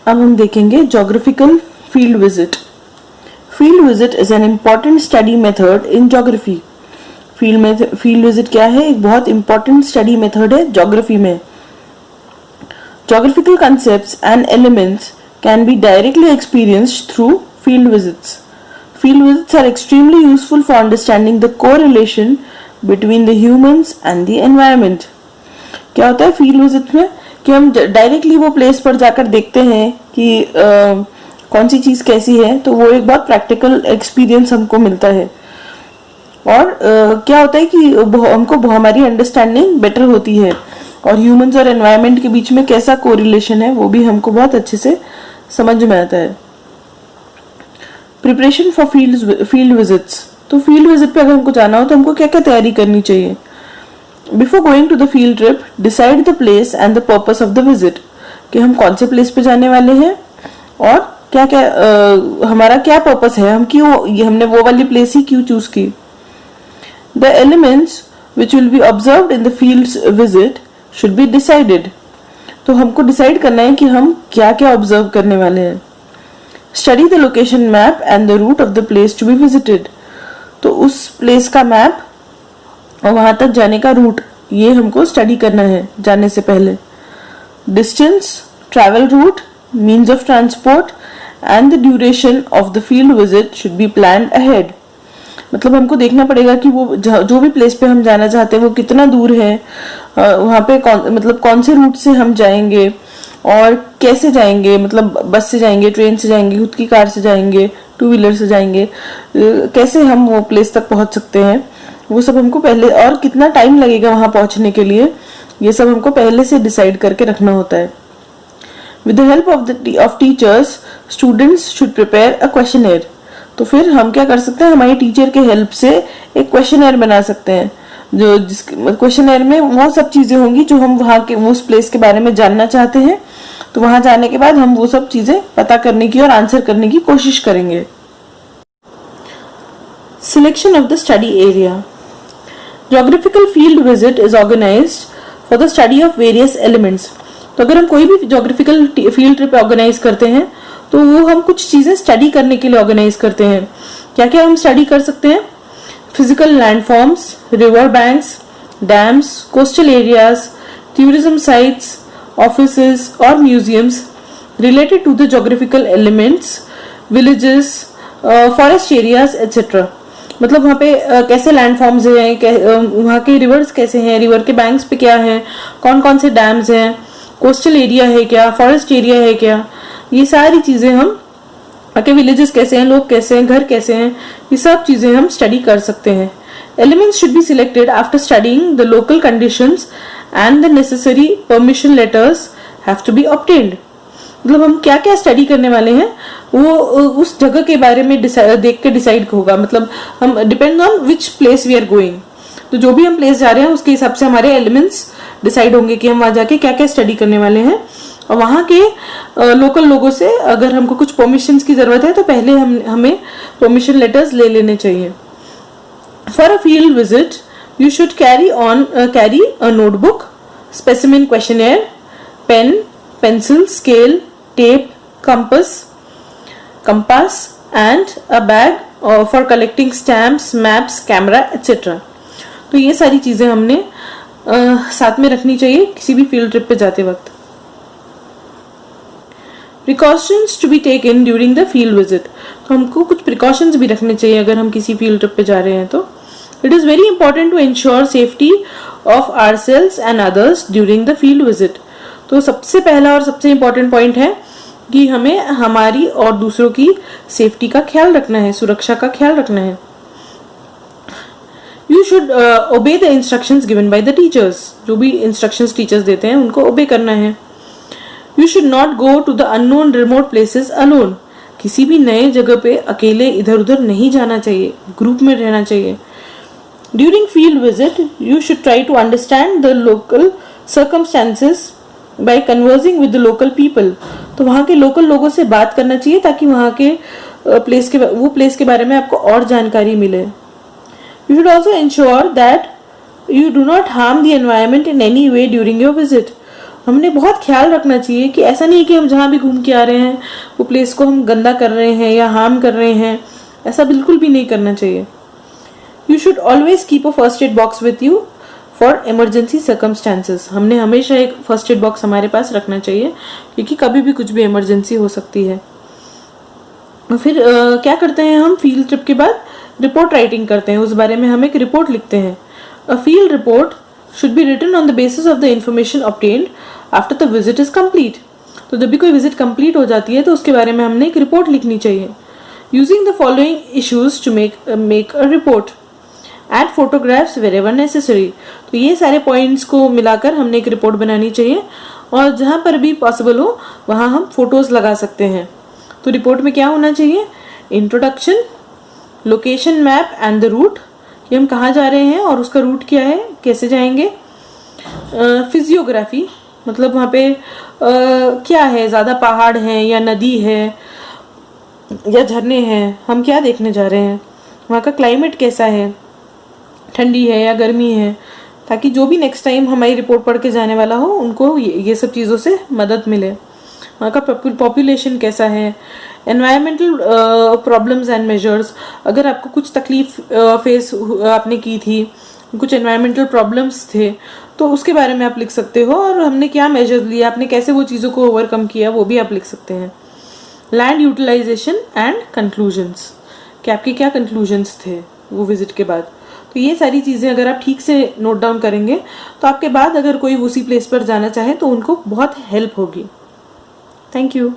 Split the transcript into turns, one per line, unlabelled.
अब हम देखेंगे geographical field visit. Field visit is an important study method in geography. Field visit क्या है? एक बहुत इंपॉर्टेंट स्टडी मेथड है जोग्राफी में। Geographical concepts and elements can be directly experienced through field visits. Field visits are extremely useful for understanding the correlation between the humans and the environment. क्या होता है field visit में कि हम directly वो place पर जाकर देखते हैं कि कौन सी चीज कैसी है, तो वो एक बहुत प्रैक्टिकल एक्सपीरियंस हमको मिलता है। और क्या होता है कि हमको हमारी अंडरस्टैंडिंग बेटर होती है और ह्यूमंस और एनवायरनमेंट के बीच में कैसा कोरिलेशन है वो भी हमको बहुत अच्छे से समझ में आता है। Preparation for field visits. तो फील्ड विजिट पे अगर हमको जाना हो तो हमको क्या क्या तैयारी करनी चाहिए? Before going to the field trip decide the place and the purpose of the visit, कि हम कौन से प्लेस पे जाने वाले हैं और क्या क्या हमारा क्या पर्पस है, हम क्यों हमने वो वाली प्लेस ही क्यों चूज की। The elements which will be observed in the field visit should be decided. तो हमको डिसाइड करना है कि हम क्या क्या ऑब्जर्व करने वाले हैं। Study the location map and the route of the place to be visited. तो उस प्लेस का मैप और वहां तक जाने का रूट, ये हमको स्टडी करना है जाने से पहले। Distance, travel route, means of transport and the duration of the field visit should be planned ahead. मतलब हमको देखना पड़ेगा कि वो जो भी प्लेस पे हम जाना चाहते हैं वो कितना दूर है, वहां पे कौन से रूट से हम जाएंगे और कैसे जाएंगे, मतलब बस से जाएंगे, ट्रेन से जाएंगे, खुद की कार से जाएंगे, टू व्हीलर से जाएंगे, कैसे हम वो प्लेस तक पहुंच सकते हैं, वो सब हमको पहले, और कितना टाइम लगेगा वहां पहुंचने के लिए, ये सब हमको पहले से डिसाइड करके रखना होता है। With the help of teachers students should prepare a questionnaire. तो फिर हम क्या कर सकते हैं, हमारी टीचर के हेल्प से एक क्वेश्चनर बना सकते हैं, जो जिस क्वेश्चनर में वो सब चीजें होंगी जो हम वहां के उस प्लेस के बारे में जानना चाहते हैं। तो वहां जाने के बाद हम वो सब चीजें पता करने की और आंसर करने की कोशिश करेंगे। Selection of the study area. Geographical field visit is organised for the study of various elements. तो अगर हम कोई भी ज्योग्राफिकल फील्ड ट्रिप ऑर्गेनाइज करते हैं तो वो हम कुछ चीजें स्टडी करने के लिए ऑर्गेनाइज करते हैं। क्या क्या हम स्टडी कर सकते हैं? Physical landforms, river banks, dams, coastal areas, tourism sites, offices और museums related to the geographical elements, villages, forest areas etcetera. मतलब वहाँ पे कैसे लैंडफॉर्म्स हैं, वहाँ के रिवर्स कैसे हैं, रिवर के बैंक्स पे क्या है, कौन कौन से डैम्स हैं, कोस्टल एरिया है क्या, फॉरेस्ट एरिया है क्या, ये सारी चीजें हम के विलेजेस कैसे हैं, लोग कैसे हैं, घर कैसे हैं, ये सब चीजें हम स्टडी कर सकते हैं। Elements should be selected after studying the local conditions and the necessary permission letters have to be obtained. मतलब हम क्या क्या स्टडी करने वाले हैं वो उस जगह के बारे में देख के डिसाइड होगा। मतलब हम depend on which place we are going, तो जो भी हम प्लेस जा रहे हैं उसके हिसाब से हमारे एलिमेंट्स डिसाइड होंगे कि हम वहां जाके क्या क्या स्टडी करने वाले हैं। और वहां के लोकल लोगों से अगर हमको कुछ परमिशंस की जरूरत है तो पहले हमें परमिशन लेटर्स ले लेने चाहिए। For a field visit you should carry a notebook, specimen questionnaire, pen, pencil, scale, tape, compass and a bag for collecting stamps, maps, camera etcetera. तो ये सारी चीजें हमने साथ में रखनी चाहिए किसी भी फील्ड ट्रिप पे जाते वक्त। Precautions to be taken during the field visit. तो हमको कुछ प्रिकॉशंस भी रखने चाहिए अगर हम किसी फील्ड ट्रिप पे जा रहे हैं तो। It is very important to ensure safety of ourselves and others during the field visit. तो सबसे पहला और सबसे इंपॉर्टेंट पॉइंट है कि हमें हमारी और दूसरों की सेफ्टी का ख्याल रखना है, सुरक्षा का ख्याल रखना है। You should obey the instructions given by the teachers. जो भी instructions teachers देते हैं उनको obey करना है। You should not go to the unknown remote places alone. किसी भी नए जगह पे अकेले इधर उधर नहीं जाना चाहिए, ग्रुप में रहना चाहिए। During field visit, you should try to understand the local circumstances by conversing with the local people. तो वहाँ के लोकल लोगों से बात करना चाहिए ताकि वहाँ के प्लेस के बारे में आपको और जानकारी मिले। You should also ensure that you do not harm the environment in any way during your visit. हमने बहुत ख्याल रखना चाहिए कि ऐसा नहीं है कि हम जहाँ भी घूम के आ रहे हैं वो प्लेस को हम गंदा कर रहे हैं या हार्म कर रहे हैं, ऐसा बिल्कुल भी नहीं करना चाहिए। You should always keep a first aid box with you for emergency circumstances. हमने हमेशा एक फर्स्ट एड बॉक्स हमारे पास रखना चाहिए क्योंकि कभी भी कुछ भी इमरजेंसी हो सकती है। फिर क्या करते हैं हम फील्ड ट्रिप के बाद रिपोर्ट राइटिंग करते हैं, उस बारे में हम एक रिपोर्ट लिखते हैं। A field report should be written on the basis of the information obtained after the visit is complete. तो जब भी कोई विजिट कंप्लीट हो जाती है तो उसके बारे में हमने एक रिपोर्ट लिखनी चाहिए। Using the following issues to make a report, add photographs wherever necessary. तो ये सारे पॉइंट्स को मिलाकर हमने एक रिपोर्ट बनानी चाहिए और जहां पर भी पॉसिबल हो वहां हम फोटोज लगा सकते हैं। तो रिपोर्ट में क्या होना चाहिए? Introduction, location map and the route, कि हम कहाँ जा रहे हैं और उसका रूट क्या है, कैसे जाएंगे। फिजियोग्राफी, मतलब वहाँ पे क्या है, ज़्यादा पहाड़ है या नदी है या झरने हैं, हम क्या देखने जा रहे हैं, वहाँ का क्लाइमेट कैसा है, ठंडी है या गर्मी है, ताकि जो भी नेक्स्ट टाइम हमारी रिपोर्ट पढ़ के जाने वाला हो उनको ये सब चीज़ों से मदद मिले। वहाँ का पॉपुलेशन कैसा है, एनवायरमेंटल प्रॉब्लम्स एंड मेजर्स, अगर आपको कुछ तकलीफ फेस आपने की थी, कुछ एनवायरमेंटल प्रॉब्लम्स थे, तो उसके बारे में आप लिख सकते हो और हमने क्या मेजर्स लिए, आपने कैसे वो चीज़ों को ओवरकम किया, वो भी आप लिख सकते हैं। लैंड यूटिलाइजेशन एंड कंक्लूजन्स, कि आपके क्या कंक्लूजन्स थे वो विजिट के बाद। तो ये सारी चीज़ें अगर आप ठीक से नोट डाउन करेंगे तो आपके बाद अगर कोई उसी प्लेस पर जाना चाहे तो उनको बहुत हेल्प होगी। Thank you.